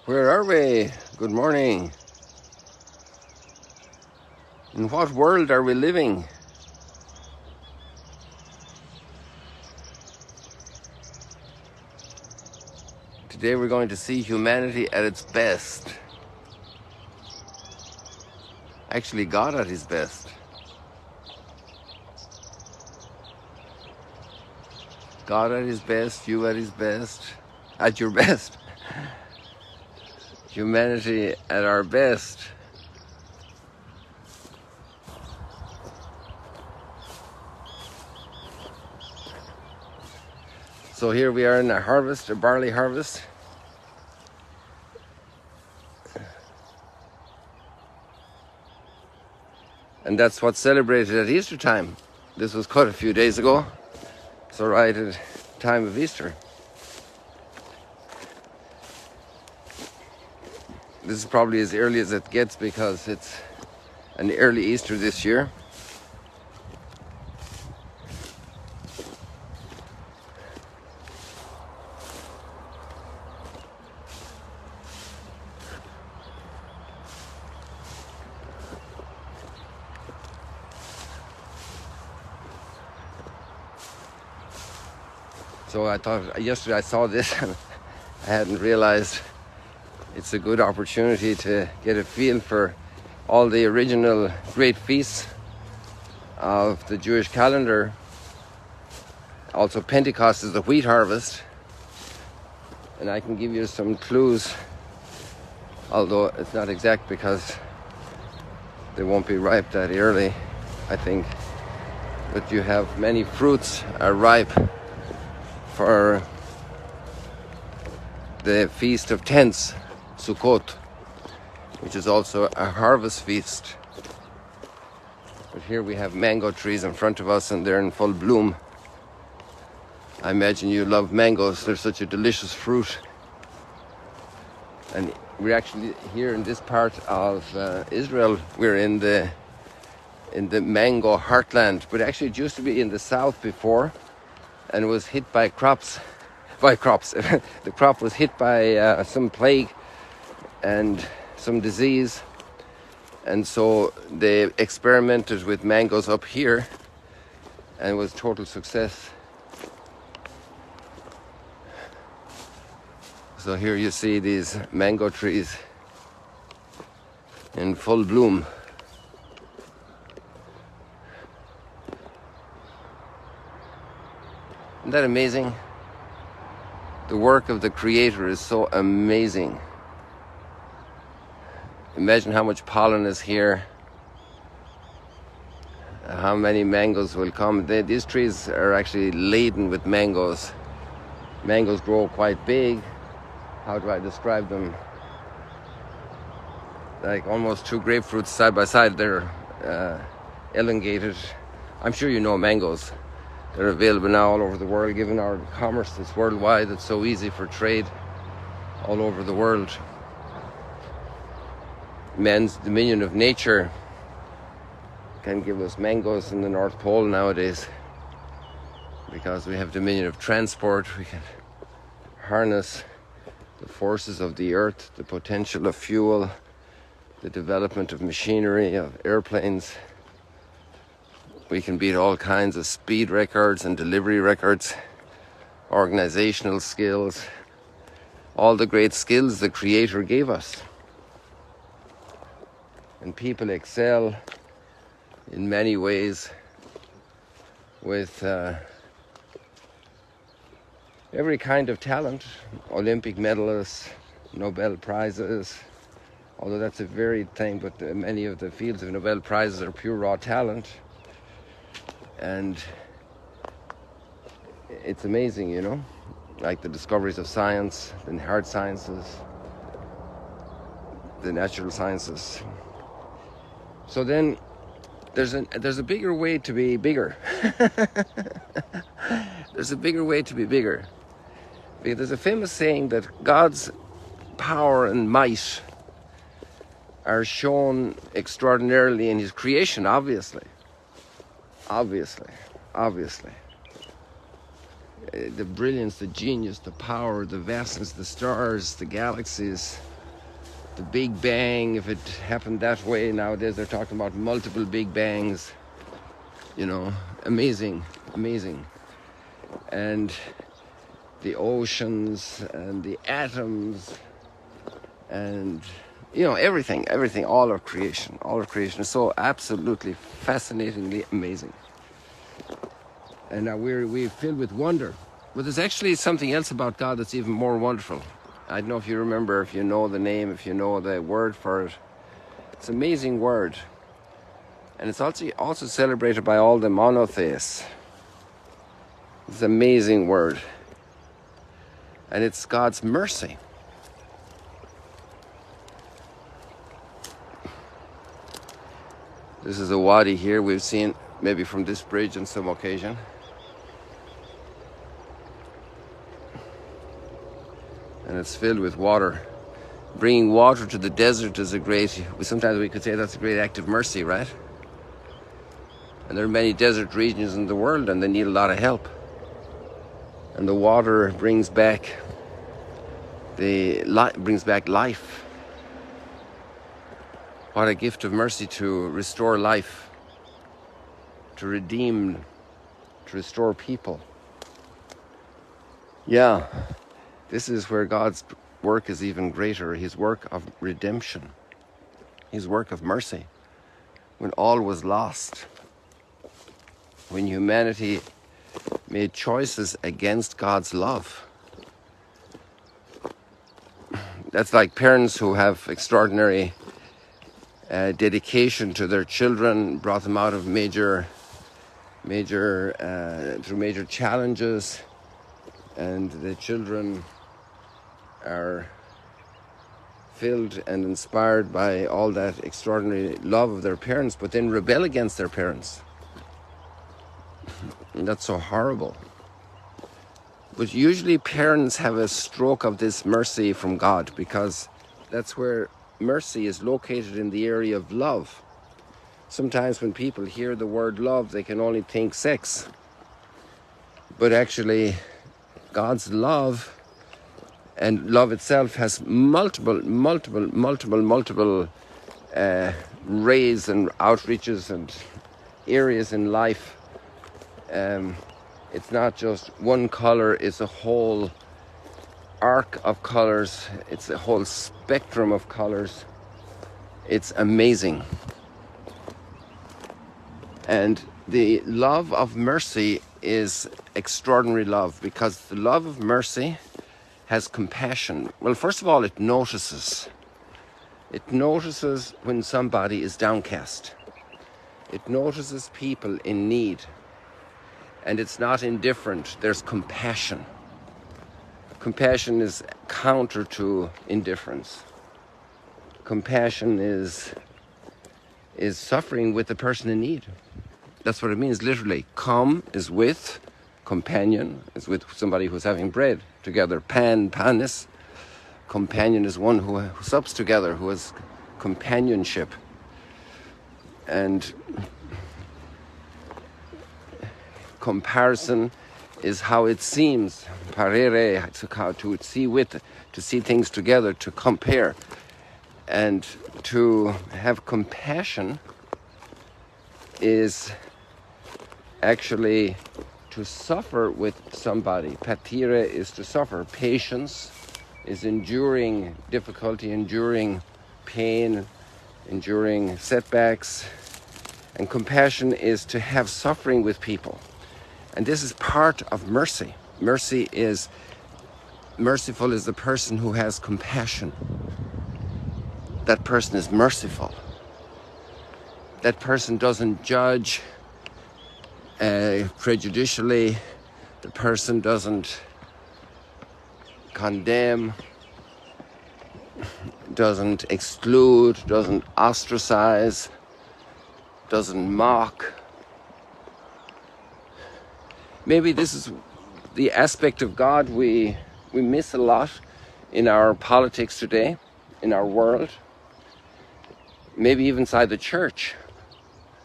Where are we? Good morning. In what world are we living? Today we're going to see humanity at its best. Actually, God at his best. God at his best, you at his best, at your best. Humanity at our best. So here we are in a harvest, a barley harvest. And that's what's celebrated at Easter time. This was cut a few days ago, so right at the time of Easter. This is probably as early as it gets because it's an early Easter this year. So I thought, yesterday I saw this and I hadn't realized it's a good opportunity to get a feel for all the original great feasts of the Jewish calendar. Also, Pentecost is the wheat harvest, and I can give you some clues, although it's not exact because they won't be ripe that early, I think. But you have many fruits are ripe for the Feast of Tents, Sukkot, which is also a harvest feast. But here we have mango trees in front of us and they're in full bloom. I imagine you love mangoes, they're such a delicious fruit. And we're actually here in this part of Israel, we're in the mango heartland, but actually it used to be in the south before and was hit by crops. The crop was hit by some plague and some disease, and so they experimented with mangoes up here and it was total success. So here you see these mango trees in full bloom. Isn't that amazing? The work of the Creator is so amazing. Imagine how much pollen is here, how many mangoes will come. These trees are actually laden with mangoes. Mangoes grow quite big. How do I describe them? Like almost two grapefruits side by side. They're elongated. I'm sure you know mangoes. They're available now all over the world. Given our commerce that's worldwide, it's so easy for trade all over the world. Man's dominion of nature can give us mangoes in the North Pole nowadays because we have dominion of transport. We can harness the forces of the earth, the potential of fuel, the development of machinery, of airplanes. We can beat all kinds of speed records and delivery records, organizational skills, all the great skills the Creator gave us. And people excel in many ways with every kind of talent. Olympic medalists, Nobel Prizes, although that's a varied thing, but many of the fields of Nobel Prizes are pure raw talent. And it's amazing, you know, like the discoveries of science, the hard sciences, the natural sciences. So then there's a bigger way to be bigger. There's a bigger way to be bigger. Because there's a famous saying that God's power and might are shown extraordinarily in his creation, obviously. The brilliance, the genius, the power, the vastness, the stars, the galaxies, the Big Bang, if it happened that way. Nowadays they're talking about multiple Big Bangs. You know, amazing, amazing. And the oceans and the atoms and, you know, everything, all of creation is so absolutely fascinatingly amazing. And now we're filled with wonder. But there's actually something else about God that's even more wonderful. I don't know if you remember, if you know the name, if you know the word for it. It's an amazing word. And it's also celebrated by all the monotheists. It's an amazing word. And it's God's mercy. This is a wadi here we've seen maybe from this bridge on some occasion. And it's filled with water. Bringing water to the desert is sometimes we could say that's a great act of mercy, right? And there are many desert regions in the world and they need a lot of help. And the water brings back life. What a gift of mercy to restore life, to redeem, to restore people. Yeah. This is where God's work is even greater, his work of redemption, his work of mercy. When all was lost, when humanity made choices against God's love. That's like parents who have extraordinary dedication to their children, brought them out of major challenges, and the children are filled and inspired by all that extraordinary love of their parents, but then rebel against their parents. And that's so horrible. But usually parents have a stroke of this mercy from God, because that's where mercy is located, in the area of love. Sometimes when people hear the word love, they can only think sex. But actually, God's love and love itself has multiple rays and outreaches and areas in life. It's not just one color, it's a whole arc of colors, it's a whole spectrum of colors. It's amazing. And the love of mercy is extraordinary love, because the love of mercy has compassion. Well, first of all, it notices. It notices when somebody is downcast. It notices people in need. And it's not indifferent. There's compassion. Compassion is counter to indifference. Compassion is suffering with the person in need. That's what it means, literally. Com is with, companion is with somebody who's having bread together. Panis. Companion is one who sups together, who has companionship. And comparison is how it seems. Parere, to see things together, to compare. And to have compassion is actually to suffer with somebody. Patire is to suffer. Patience is enduring difficulty, enduring pain, enduring setbacks. And compassion is to have suffering with people. And this is part of mercy. Merciful is the person who has compassion. That person is merciful. That person doesn't judge prejudicially. The person doesn't condemn, doesn't exclude, doesn't ostracize, doesn't mock. Maybe this is the aspect of God we miss a lot in our politics today, in our world, maybe even inside the church.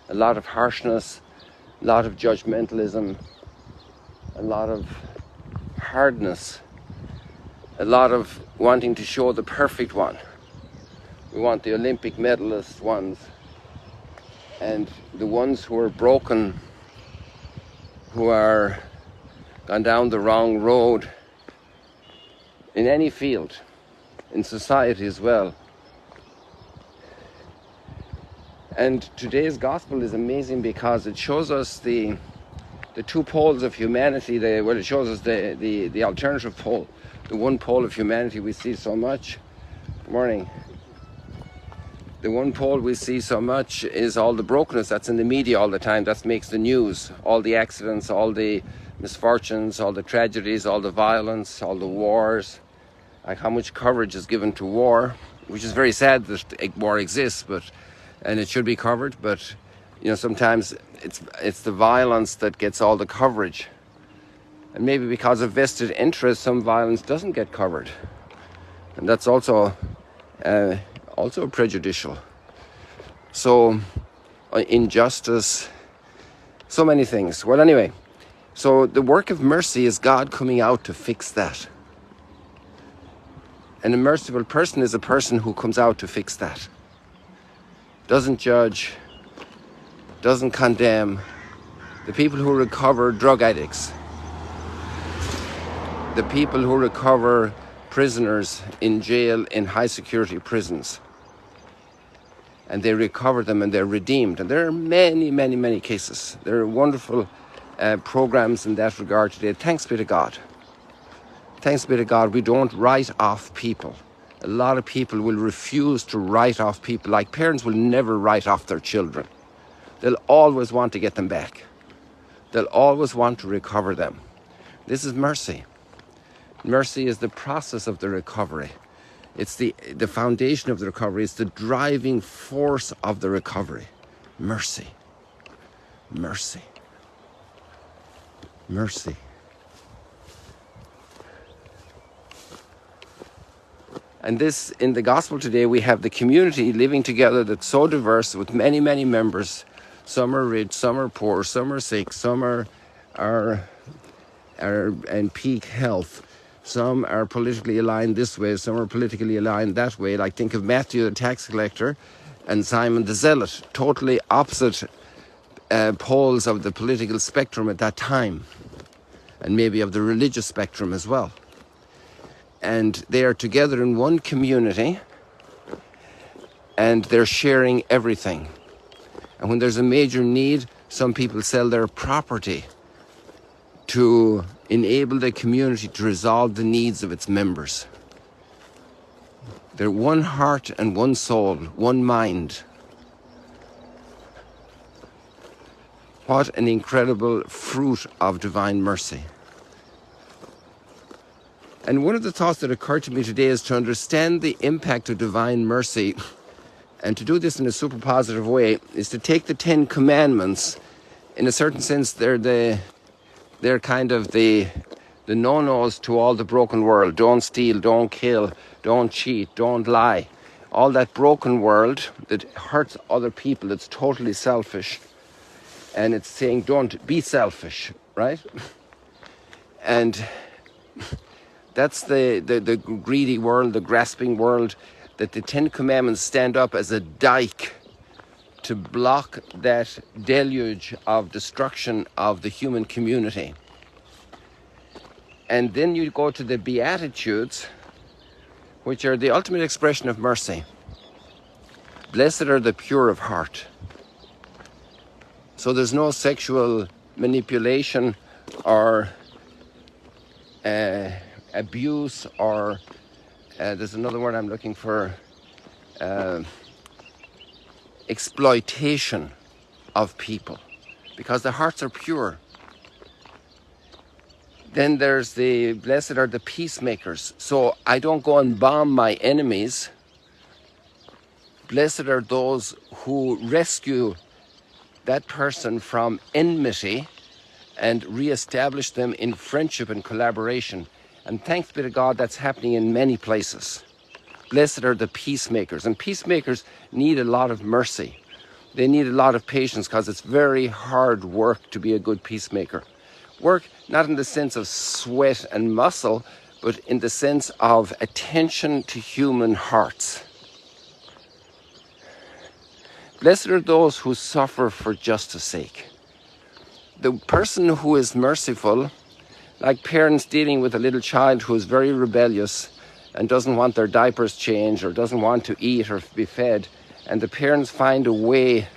A lot of harshness, a lot of judgmentalism, a lot of hardness, a lot of wanting to show the perfect one. We want the Olympic medalist ones. And the ones who are broken, who are gone down the wrong road, in any field, in society as well. And today's gospel is amazing because it shows us the two poles of humanity. It shows us the alternative pole, the one pole of humanity we see so much. Good morning. The one pole we see so much is all the brokenness that's in the media all the time. That makes the news. All the accidents, all the misfortunes, all the tragedies, all the violence, all the wars. Like how much coverage is given to war, which is very sad that war exists, and it should be covered. But you know, sometimes it's the violence that gets all the coverage, and maybe because of vested interest, some violence doesn't get covered, and that's also prejudicial. So injustice, so many things. Well, anyway, so the work of mercy is God coming out to fix that. And a merciful person is a person who comes out to fix that. Doesn't judge, doesn't condemn. The people who recover drug addicts, the people who recover prisoners in jail, in high security prisons, and they recover them and they're redeemed. And there are many, many, many cases. There are wonderful programs in that regard today. Thanks be to God. Thanks be to God, we don't write off people. A lot of people will refuse to write off people. Like parents will never write off their children. They'll always want to get them back. They'll always want to recover them. This is mercy. Mercy is the process of the recovery. It's the foundation of the recovery. It's the driving force of the recovery. Mercy. Mercy. Mercy. And this, in the gospel today, we have the community living together that's so diverse with many, many members. Some are rich, some are poor, some are sick, some are in peak health. Some are politically aligned this way, some are politically aligned that way. Like think of Matthew, the tax collector, and Simon the zealot, totally opposite poles of the political spectrum at that time, and maybe of the religious spectrum as well. And they are together in one community, and they're sharing everything. And when there's a major need, some people sell their property to enable the community to resolve the needs of its members. They're one heart and one soul, one mind. What an incredible fruit of divine mercy. And one of the thoughts that occurred to me today is to understand the impact of divine mercy, and to do this in a super positive way, is to take the 10 Commandments. In a certain sense, they're kind of the no-nos to all the broken world. Don't steal, don't kill, don't cheat, don't lie. All that broken world that hurts other people, it's totally selfish. And it's saying, don't be selfish, right? And that's the greedy world, the grasping world, that the 10 Commandments stand up as a dike to block that deluge of destruction of the human community. And then you go to the Beatitudes, which are the ultimate expression of mercy. Blessed are the pure of heart. So there's no sexual manipulation or abuse, or there's another word I'm looking for, exploitation of people, because their hearts are pure. Then there's the blessed are the peacemakers. So I don't go and bomb my enemies. Blessed are those who rescue that person from enmity and re-establish them in friendship and collaboration. And thanks be to God, that's happening in many places. Blessed are the peacemakers. And peacemakers need a lot of mercy. They need a lot of patience, because it's very hard work to be a good peacemaker. Work not in the sense of sweat and muscle, but in the sense of attention to human hearts. Blessed are those who suffer for justice sake. The person who is merciful, like parents dealing with a little child who is very rebellious and doesn't want their diapers changed or doesn't want to eat or be fed, and the parents find a way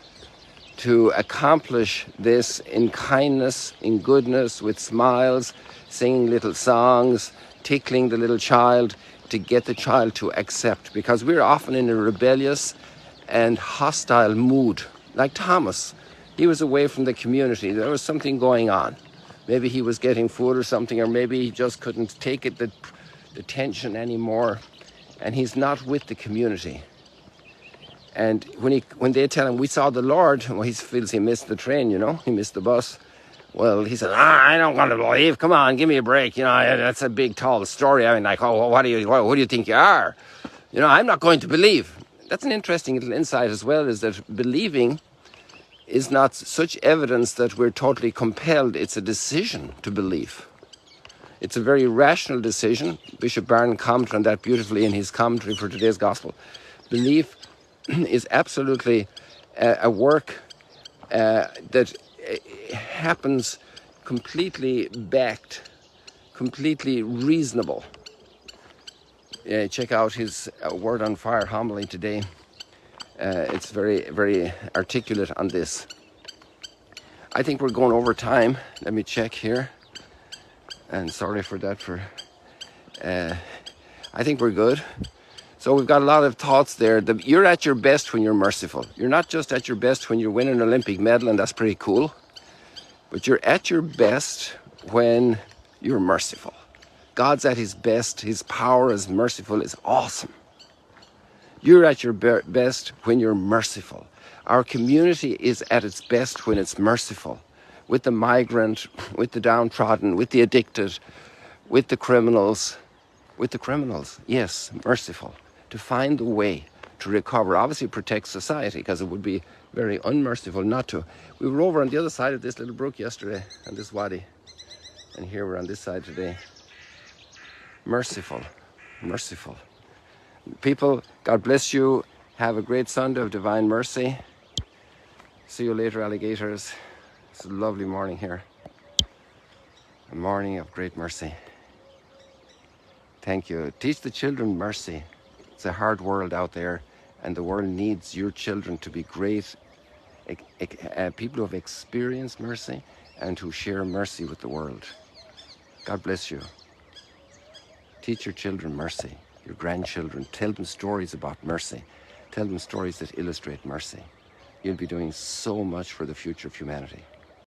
to accomplish this in kindness, in goodness, with smiles, singing little songs, tickling the little child to get the child to accept. Because we're often in a rebellious and hostile mood. Like Thomas, he was away from the community. There was something going on. Maybe he was getting food or something, or maybe he just couldn't take it, the tension anymore, and he's not with the community. And when they tell him, we saw the Lord, well, he feels he missed the train, you know, he missed the bus. Well, he said, I don't want to believe. Come on, give me a break. You know, that's a big, tall story. I mean, like, oh, who do you think you are? You know, I'm not going to believe. That's an interesting little insight as well, is that believing is not such evidence that we're totally compelled. It's a decision to believe. It's a very rational decision. Bishop Barron commented on that beautifully in his commentary for today's gospel. Belief is absolutely a work that happens completely backed, completely reasonable. Check out his Word on Fire homily today. It's very, very articulate on this. I think we're going over time. Let me check here. And sorry for that. I think we're good. So we've got a lot of thoughts there. You're at your best when you're merciful. You're not just at your best when you win an Olympic medal, and that's pretty cool. But you're at your best when you're merciful. God's at his best. His power as merciful is awesome. You're at your best when you're merciful. Our community is at its best when it's merciful. With the migrant, with the downtrodden, with the addicted, with the criminals. With the criminals, yes, merciful. To find the way to recover. Obviously protect society, because it would be very unmerciful not to. We were over on the other side of this little brook yesterday, on this wadi. And here we're on this side today. Merciful, merciful. People, God bless you. Have a great Sunday of divine mercy. See you later, alligators. It's a lovely morning here. A morning of great mercy. Thank you. Teach the children mercy. It's a hard world out there, and the world needs your children to be great people who have experienced mercy and who share mercy with the world. God bless you. Teach your children mercy, your grandchildren. Tell them stories about mercy. Tell them stories that illustrate mercy. You'll be doing so much for the future of humanity.